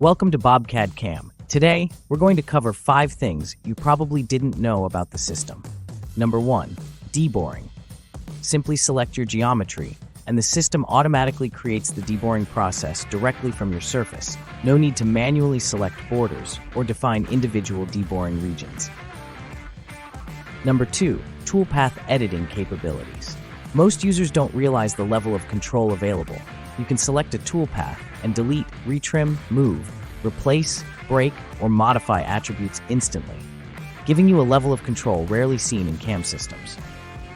Welcome to BobCAD-CAM. Today, we're going to cover 5 things you probably didn't know about the system. Number 1. Deburring. Simply select your geometry, and the system automatically creates the deburring process directly from your surface. No need to manually select borders or define individual deburring regions. Number 2. Toolpath editing capabilities. Most users don't realize the level of control available. You can select a toolpath and delete, retrim, move, replace, break, or modify attributes instantly, giving you a level of control rarely seen in CAM systems.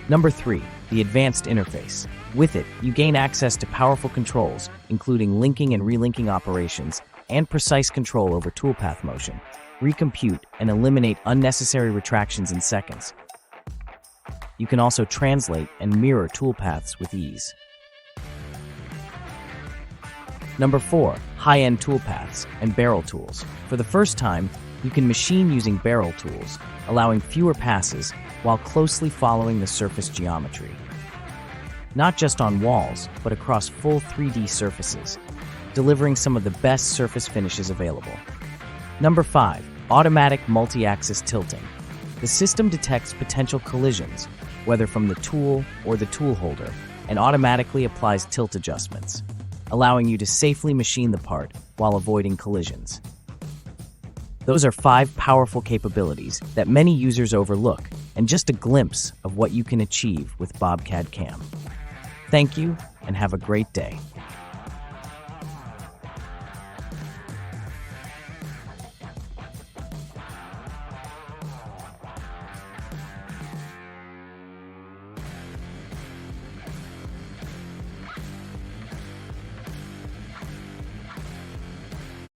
Number 3. The advanced interface. With it, you gain access to powerful controls, including linking and relinking operations, and precise control over toolpath motion, recompute, and eliminate unnecessary retractions in seconds. You can also translate and mirror toolpaths with ease. Number 4. High-end toolpaths and barrel tools. For the first time, you can machine using barrel tools, allowing fewer passes while closely following the surface geometry. Not just on walls, but across full 3D surfaces, delivering some of the best surface finishes available. Number 5. Automatic multi-axis tilting. The system detects potential collisions, whether from the tool or the tool holder, and automatically applies tilt adjustments, allowing you to safely machine the part while avoiding collisions. Those are 5 powerful capabilities that many users overlook, and just a glimpse of what you can achieve with BobCAD-CAM. Thank you, and have a great day.